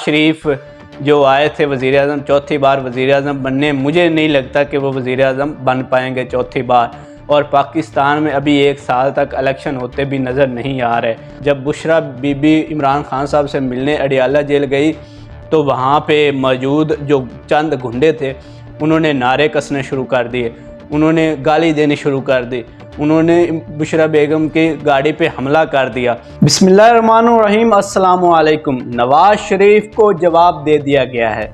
شریف جو آئے تھے وزیر اعظم چوتھی بار وزیر اعظم بننے، مجھے نہیں لگتا کہ وہ وزیر اعظم بن پائیں گے چوتھی بار، اور پاکستان میں ابھی 1 سال تک الیکشن ہوتے بھی نظر نہیں آ رہے۔ جب بشرا بی بی عمران خان صاحب سے ملنے اڈیالہ جیل گئی تو وہاں پہ موجود جو چند گنڈے تھے انہوں نے نعرے کسنے شروع کر دیے، انہوں نے گالی دینی شروع کر دی، انہوں نے بشرا بیگم کی گاڑی پہ حملہ کر دیا۔ بسم اللہ الرحمن الرحیم، السلام علیکم۔ نواز شریف کو جواب دے دیا گیا ہے۔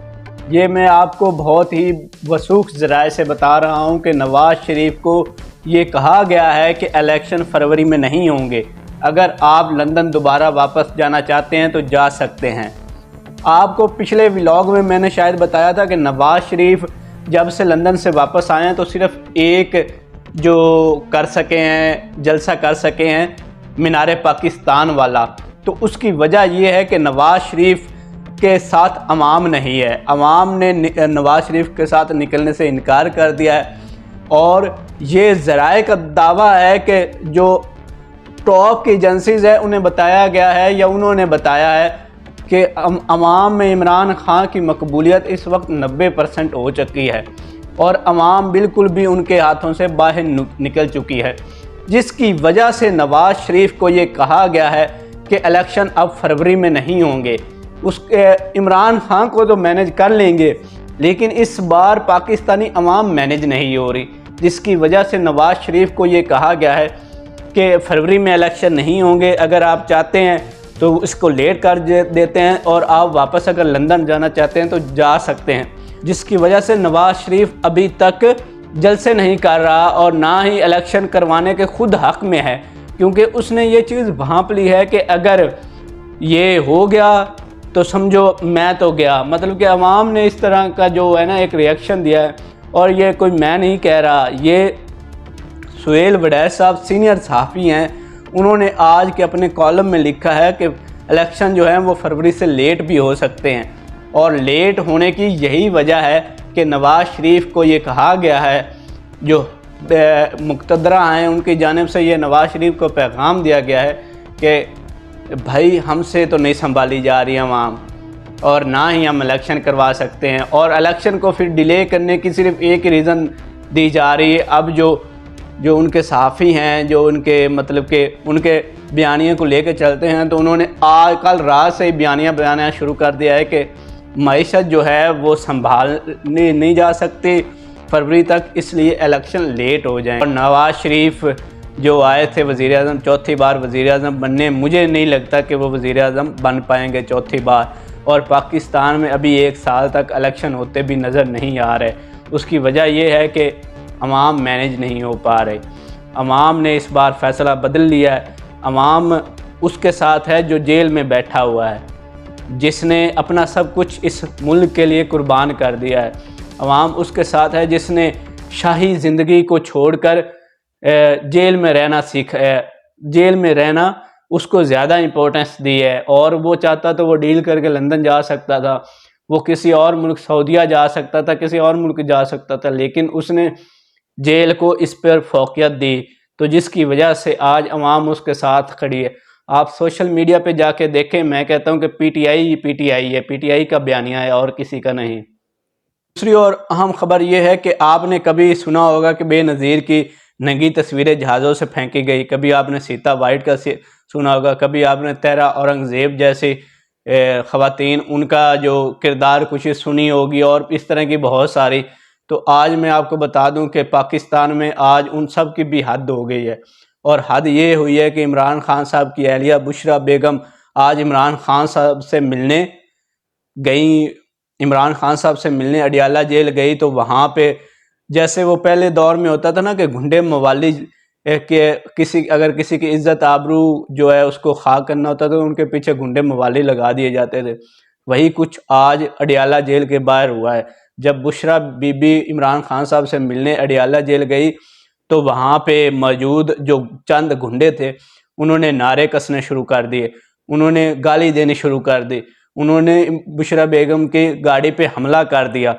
یہ میں آپ کو بہت ہی وثوق ذرائع سے بتا رہا ہوں کہ نواز شریف کو یہ کہا گیا ہے کہ الیکشن فروری میں نہیں ہوں گے، اگر آپ لندن دوبارہ واپس جانا چاہتے ہیں تو جا سکتے ہیں۔ آپ کو پچھلے ولاگ میں نے شاید بتایا تھا کہ نواز شریف جب سے لندن سے واپس آئے ہیں تو صرف ایک جو کر سکے ہیں جلسہ کر سکے ہیں مینار پاکستان والا، تو اس کی وجہ یہ ہے کہ نواز شریف کے ساتھ عوام نہیں ہے، عوام نے نواز شریف کے ساتھ نکلنے سے انکار کر دیا ہے، اور یہ ذرائع کا دعویٰ ہے کہ جو ٹاپ کی ایجنسیز ہیں انہیں بتایا گیا ہے یا انہوں نے بتایا ہے کہ عوام میں عمران خان کی مقبولیت اس وقت 90% ہو چکی ہے، اور عوام بالکل بھی ان کے ہاتھوں سے باہر نکل چکی ہے، جس کی وجہ سے نواز شریف کو یہ کہا گیا ہے کہ الیکشن اب فروری میں نہیں ہوں گے۔ عمران خان کو تو مینج کر لیں گے، لیکن اس بار پاکستانی عوام مینج نہیں ہو رہی، جس کی وجہ سے نواز شریف کو یہ کہا گیا ہے کہ فروری میں الیکشن نہیں ہوں گے، اگر آپ چاہتے ہیں تو اس کو لیٹ کر دیتے ہیں، اور آپ واپس اگر لندن جانا چاہتے ہیں تو جا سکتے ہیں، جس کی وجہ سے نواز شریف ابھی تک جلسے نہیں کر رہا اور نہ ہی الیکشن کروانے کے خود حق میں ہے، کیونکہ اس نے یہ چیز بھانپ لی ہے کہ اگر یہ ہو گیا تو سمجھو میں تو گیا، مطلب کہ عوام نے اس طرح کا جو ہے نا ایک ریئیکشن دیا ہے، اور یہ کوئی میں نہیں کہہ رہا، یہ سہیل وڈیچ صاحب سینئر صحافی ہیں، انہوں نے آج کے اپنے کالم میں لکھا ہے کہ الیکشن جو ہیں وہ فروری سے لیٹ بھی ہو سکتے ہیں، اور لیٹ ہونے کی یہی وجہ ہے کہ نواز شریف کو یہ کہا گیا ہے، جو مقتدرہ ہیں ان کی جانب سے یہ نواز شریف کو پیغام دیا گیا ہے کہ بھائی ہم سے تو نہیں سنبھالی جا رہی عوام، اور نہ ہی ہم الیکشن کروا سکتے ہیں، اور الیکشن کو پھر ڈیلے کرنے کی صرف ایک ریزن دی جا رہی ہے۔ اب جو ان کے صحافی ہیں، جو ان کے مطلب کہ ان کے بیانیے کو لے کے چلتے ہیں، تو انہوں نے کل رات سے ہی بیانیہ شروع کر دیا ہے کہ معیشت جو ہے وہ سنبھالنے نہیں جا سکتی فروری تک، اس لیے الیکشن لیٹ ہو جائیں۔ اور نواز شریف جو آئے تھے وزیر اعظم چوتھی بار وزیر اعظم بننے، مجھے نہیں لگتا کہ وہ وزیر اعظم بن پائیں گے چوتھی بار، اور پاکستان میں ابھی 1 سال تک الیکشن ہوتے بھی نظر نہیں آ رہے۔ اس کی وجہ یہ ہے کہ عوام مینج نہیں ہو پا رہے، عوام نے اس بار فیصلہ بدل لیا ہے، عوام اس کے ساتھ ہے جو جیل میں بیٹھا ہوا ہے، جس نے اپنا سب کچھ اس ملک کے لیے قربان کر دیا ہے، عوام اس کے ساتھ ہے جس نے شاہی زندگی کو چھوڑ کر جیل میں رہنا سیکھا ہے، جیل میں رہنا اس کو زیادہ امپورٹنس دی ہے، اور وہ چاہتا تو وہ ڈیل کر کے لندن جا سکتا تھا، وہ کسی اور ملک سعودیہ جا سکتا تھا، کسی اور ملک جا سکتا تھا، لیکن اس نے جیل کو اس پر فوقیت دی، تو جس کی وجہ سے آج عوام اس کے ساتھ کھڑی ہے۔ آپ سوشل میڈیا پہ جا کے دیکھیں، میں کہتا ہوں کہ پی ٹی آئی ہے، پی ٹی آئی کا بیانیہ ہے اور کسی کا نہیں۔ دوسری اور اہم خبر یہ ہے کہ آپ نے کبھی سنا ہوگا کہ بے نظیر کی ننگی تصویریں جہازوں سے پھینکی گئی، کبھی آپ نے سیتا وائٹ کا سنا ہوگا، کبھی آپ نے تہرا اورنگزیب جیسی خواتین ان کا جو کردار کشی سنی ہوگی، اور اس طرح کی بہت ساری۔ تو آج میں آپ کو بتا دوں کہ پاکستان میں آج ان سب کی بھی حد ہو گئی ہے، اور حد یہ ہوئی ہے کہ عمران خان صاحب کی اہلیہ بشرا بیگم آج عمران خان صاحب سے ملنے گئی، عمران خان صاحب سے ملنے اڈیالہ جیل گئی، تو وہاں پہ جیسے وہ پہلے دور میں ہوتا تھا نا کہ گھنڈے موالی کہ اگر کسی کی عزت آبرو جو ہے اس کو خاک کرنا ہوتا تو ان کے پیچھے گھنڈے موالی لگا دیے جاتے تھے، وہی کچھ آج اڈیالہ جیل کے باہر ہوا ہے۔ جب بشرا بی بی عمران خان صاحب سے ملنے اڈیالہ جیل گئی تو وہاں پہ موجود جو چند گھنڈے تھے انہوں نے نعرے کسنے شروع کر دیے، انہوں نے گالی دینی شروع کر دی، انہوں نے بشرا بیگم کی گاڑی پہ حملہ کر دیا،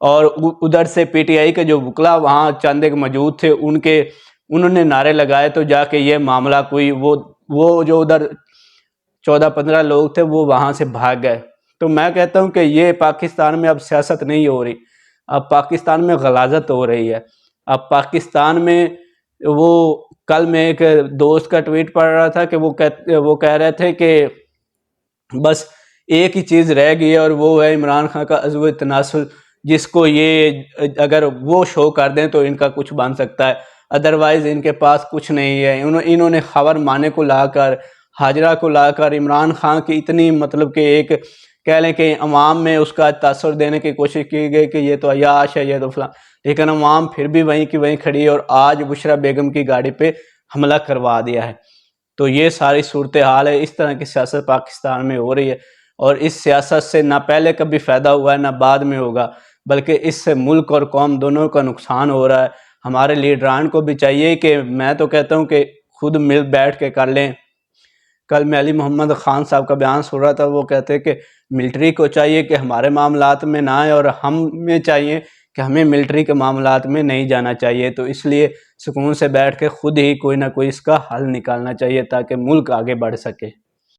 اور ادھر سے پی ٹی آئی کے جو وکلا وہاں چند ایک موجود تھے انہوں نے نعرے لگائے، تو جا کے یہ معاملہ کوئی وہ جو ادھر 14-15 لوگ تھے وہ وہاں سے بھاگ گئے۔ تو میں کہتا ہوں کہ یہ پاکستان میں اب سیاست نہیں ہو رہی، اب پاکستان میں غلاظت ہو رہی ہے۔ اب پاکستان میں وہ کل میں ایک دوست کا ٹویٹ پڑھ رہا تھا کہ وہ کہہ رہے تھے کہ بس ایک ہی چیز رہ گئی ہے اور وہ ہے عمران خان کا عضو تناسل، جس کو یہ اگر وہ شو کر دیں تو ان کا کچھ بن سکتا ہے، ادروائز ان کے پاس کچھ نہیں ہے۔ انہوں نے خبر مانے کو لا کر، حاجرہ کو لا کر عمران خان کی اتنی مطلب کہ ایک کہہ لیں کہ عوام میں اس کا تاثر دینے کی کوشش کی گئی کہ یہ تو عیاش ہے، یہ تو فلاں، لیکن عوام پھر بھی وہیں کی وہیں کھڑی ہے اور آج بشرا بیگم کی گاڑی پہ حملہ کروا دیا ہے۔ تو یہ ساری صورتحال ہے، اس طرح کی سیاست پاکستان میں ہو رہی ہے، اور اس سیاست سے نہ پہلے کبھی فائدہ ہوا ہے نہ بعد میں ہوگا، بلکہ اس سے ملک اور قوم دونوں کا نقصان ہو رہا ہے۔ ہمارے لیڈران کو بھی چاہیے کہ میں تو کہتا ہوں کہ خود مل بیٹھ کے کر لیں۔ کل میں علی محمد خان صاحب کا بیان سن رہا تھا، وہ کہتے کہ ملٹری کو چاہیے کہ ہمارے معاملات میں نہ آئے اور ہمیں چاہیے کہ ہمیں ملٹری کے معاملات میں نہیں جانا چاہیے، تو اس لیے سکون سے بیٹھ کے خود ہی کوئی نہ کوئی اس کا حل نکالنا چاہیے تاکہ ملک آگے بڑھ سکے۔